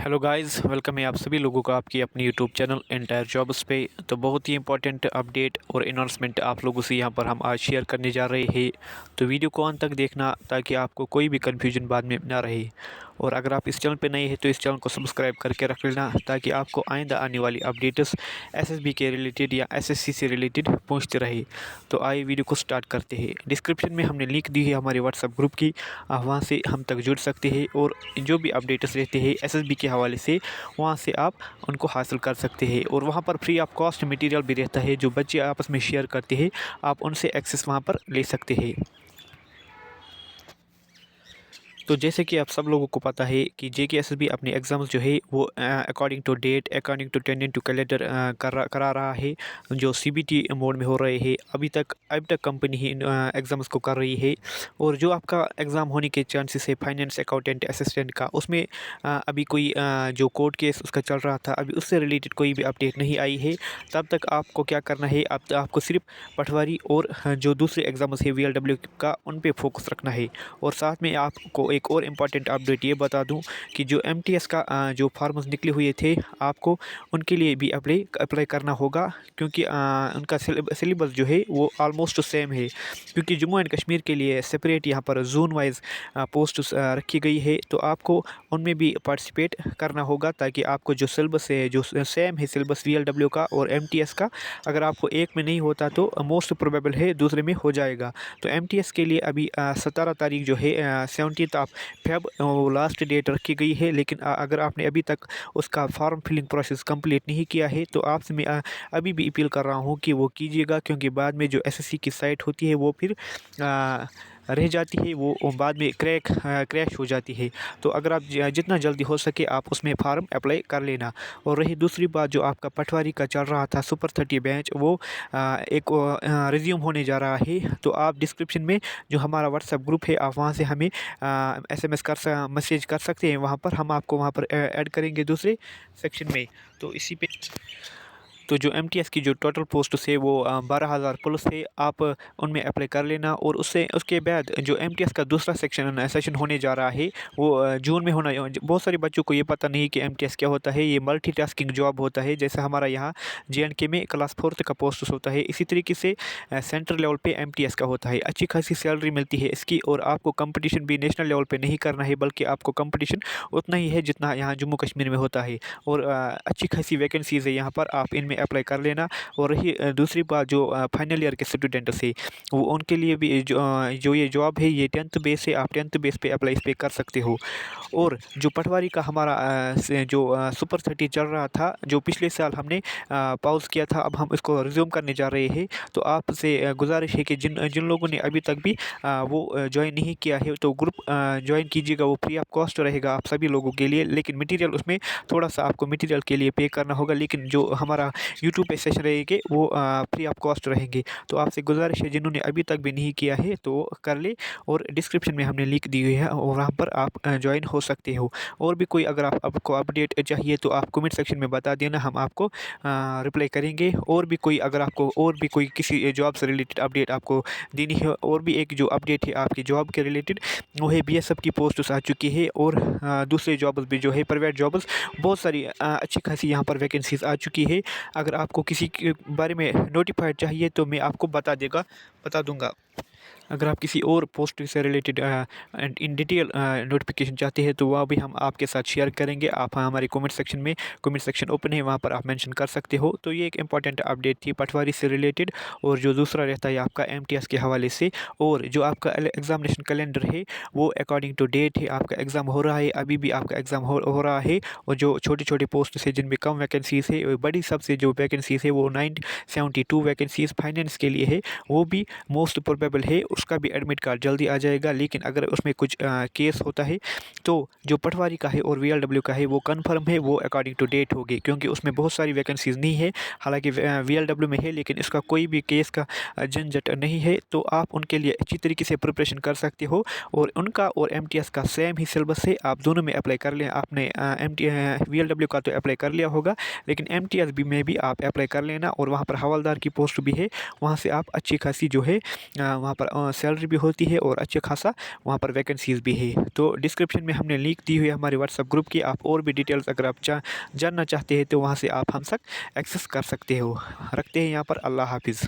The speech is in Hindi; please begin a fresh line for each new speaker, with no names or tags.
हेलो गाइस, वेलकम है आप सभी लोगों का आपकी अपनी यूट्यूब चैनल एंटायर जॉब्स पे। तो बहुत ही इंपॉर्टेंट अपडेट और अनाउंसमेंट आप लोगों से यहाँ पर हम आज शेयर करने जा रहे हैं। तो वीडियो को अंत तक देखना ताकि आपको कोई भी कन्फ्यूजन बाद में ना रहे। और अगर आप इस चैनल पे नए हैं तो इस चैनल को सब्सक्राइब करके रख लेना ताकि आपको आइंदा आने वाली अपडेट्स एसएसबी के रिलेटेड या एसएससी से रिलेटेड पहुँचते रहे। तो आइए वीडियो को स्टार्ट करते हैं। डिस्क्रिप्शन में हमने लिंक दी है हमारे व्हाट्सएप ग्रुप की, आप वहाँ से हम तक जुड़ सकते हैं और जो भी अपडेट्स रहते हैं एसएसबी के हवाले से वहाँ से आप उनको हासिल कर सकते हैं। और वहाँ पर फ्री ऑफ कॉस्ट मटेरियल भी रहता है, जो बच्चे आपस में शेयर करते हैं आप उनसे एक्सेस वहाँ पर ले सकते हैं। तो जैसे कि आप सब लोगों को पता है कि जेकेएसएसबी अपने एग्ज़ाम्स जो है वो according to date, according to tentative to calendar करा रहा है, जो सीबीटी मोड में हो रहे हैं। अब तक कंपनी ही एग्ज़ाम्स को कर रही है। और जो आपका एग्ज़ाम होने के चांसेस है फाइनेंस अकाउंटेंट असिस्टेंट का, उसमें अभी कोई जो कोर्ट केस उसका चल रहा था, अभी उससे रिलेटेड कोई भी अपडेट नहीं आई है। तब तक आपको क्या करना है, आपको सिर्फ पटवारी और जो दूसरे एग्ज़ाम्स है वीएलडब्ल्यू का, उन पे फोकस रखना है। और साथ में आपको एक और इम्पॉर्टेंट अपडेट ये बता दूं कि जो एमटीएस का जो फॉर्म्स निकले हुए थे, आपको उनके लिए भी अप्लाई करना होगा, क्योंकि उनका सिलेबस जो है वो ऑलमोस्ट सेम है। क्योंकि जम्मू एंड कश्मीर के लिए सेपरेट यहाँ पर जोन वाइज पोस्ट रखी गई है, तो आपको उनमें भी पार्टिसिपेट करना होगा ताकि आपको जो सिलेबस है, जो सेम है सिलेबस वीएलडब्ल्यू का और एमटीएस का, अगर आपको एक में नहीं होता तो मोस्ट प्रोबेबल है दूसरे में हो जाएगा। तो एमटीएस के लिए अभी 17 तारीख जो है 17 ऑफ फेब वो लास्ट डेट रखी गई है। लेकिन अगर आपने अभी तक उसका फॉर्म फिलिंग प्रोसेस कंप्लीट नहीं किया है तो आपसे मैं अभी भी अपील कर रहा हूँ कि वो कीजिएगा, क्योंकि बाद में जो एसएससी की साइट होती है वो फिर रह जाती है, वो बाद में क्रैश हो जाती है। तो अगर आप जितना जल्दी हो सके आप उसमें फार्म अप्लाई कर लेना। और रही दूसरी बात, जो आपका पटवारी का चल रहा था सुपर 30 बैच, वो एक रिज्यूम होने जा रहा है। तो आप डिस्क्रिप्शन में जो हमारा व्हाट्सएप ग्रुप है, आप वहाँ से हमें एसएमएस मैसेज कर सकते हैं। वहाँ पर हम आपको वहाँ पर ऐड करेंगे दूसरे सेक्शन में। तो इसी पे तो जो एमटीएस की जो टोटल पोस्ट है वो 12,000 प्लस है, आप उनमें अप्लाई कर लेना। और उसके बाद जो एमटीएस का दूसरा सेशन होने जा रहा है वो जून में होना। बहुत सारे बच्चों को ये पता नहीं कि एमटीएस क्या होता है। ये मल्टीटास्किंग जॉब होता है, जैसे हमारा यहाँ जेएंडके में क्लास 4 का पोस्ट होता है, इसी तरीके से सेंट्रल लेवल पे एमटीएस का होता है। अच्छी खासी सैलरी मिलती है इसकी, और आपको कंपटीशन भी नेशनल लेवल पे नहीं करना है, बल्कि आपको कंपटीशन उतना ही है जितना यहाँ जम्मू कश्मीर में होता है। और अच्छी खासी वैकेंसीज़ है यहाँ पर, आप इनमें अप्लाई कर लेना। और रही दूसरी बात, जो फाइनल ईयर के स्टूडेंट्स है वो उनके लिए भी जो ये जॉब है ये 10th बेस है, आप 10th बेस पे अप्लाई इस पर कर सकते हो। और जो पटवारी का हमारा जो सुपर 30 चल रहा था, जो पिछले साल हमने पॉज किया था, अब हम इसको रिज्यूम करने जा रहे हैं। तो आपसे गुजारिश है कि जिन जिन लोगों ने अभी तक भी वो ज्वाइन नहीं किया है तो ग्रुप ज्वाइन कीजिएगा। वो फ्री ऑफ कॉस्ट रहेगा आप सभी लोगों के लिए, लेकिन मटेरियल उसमें थोड़ा सा आपको मटेरियल के लिए पे करना होगा। लेकिन जो हमारा यूट्यूब पे सेशन रहेंगे वो फ्री ऑफ कॉस्ट रहेंगे। तो आपसे गुजारिश है जिन्होंने अभी तक भी नहीं किया है तो कर ले, और डिस्क्रिप्शन में हमने लिंक दी हुई है और वहाँ पर आप ज्वाइन हो सकते हो। और भी कोई अगर आपको अपडेट चाहिए तो आप कमेंट सेक्शन में बता देना, हम आपको रिप्लाई करेंगे। और भी कोई अगर आपको और भी कोई किसी जॉब से रिलेटेड अपडेट आपको देनी है, और भी एक जो अपडेट है आपकी जॉब के रिलेटेड, वो है बीएसएफ की पोस्ट आ चुकी है। और दूसरे जॉब्स भी जो है प्राइवेट जॉब्स बहुत सारी अच्छी खासी यहाँ पर वैकेंसीज आ चुकी है। अगर आपको किसी के बारे में नोटिफाइड चाहिए तो मैं आपको बता दूंगा। अगर आप किसी और पोस्ट से रिलेटेड इन डिटेल नोटिफिकेशन चाहते हैं तो वह भी हम आपके साथ शेयर करेंगे। आप हमारे कमेंट सेक्शन ओपन है, वहाँ पर आप मेंशन कर सकते हो। तो ये एक इंपॉर्टेंट अपडेट थी पटवारी से रिलेटेड। और जो दूसरा रहता है आपका एमटीएस के हवाले से, और जो आपका एग्जामिनेशन कैलेंडर है वो अकॉर्डिंग टू डेट है, आपका एग्ज़ाम हो रहा है, अभी भी आपका एग्ज़ाम हो रहा है। और जो छोटे छोटे पोस्ट है जिनमें कम वैकेंसीज है, बड़ी सबसे जो वैकेंसीज है वो 972 वैकेंसीज फाइनेंस के लिए है, वो भी मोस्ट प्रोबेबल है उसका भी एडमिट कार्ड जल्दी आ जाएगा। लेकिन अगर उसमें कुछ केस होता है तो जो पटवारी का है और वीएलडब्ल्यू का है वो कन्फर्म है, वो अकॉर्डिंग टू डेट होगी, क्योंकि उसमें बहुत सारी वैकेंसीज नहीं है। हालांकि वीएलडब्ल्यू में है लेकिन इसका कोई भी केस का झंझट नहीं है। तो आप उनके लिए अच्छी तरीके से प्रिपरेशन कर सकते हो। और उनका और एमटीएस का सेम ही सिलेबस है, आप दोनों में अप्लाई कर लें। आपने वीएलडब्ल्यू का तो अप्लाई कर लिया होगा, लेकिन एमटीएस भी में भी आप अप्लाई कर लेना। और वहाँ पर हवलदार की पोस्ट भी है, वहाँ से आप अच्छी खासी जो है वहाँ पर सैलरी भी होती है और अच्छे खासा वहाँ पर वैकेंसीज़ भी है। तो डिस्क्रिप्शन में हमने लिंक दी हुई है हमारे व्हाट्सएप ग्रुप की, आप और भी डिटेल्स अगर आप जानना चाहते हैं तो वहाँ से आप हम तक एक्सेस कर सकते हो। रखते हैं यहाँ पर, अल्लाह हाफ़िज़।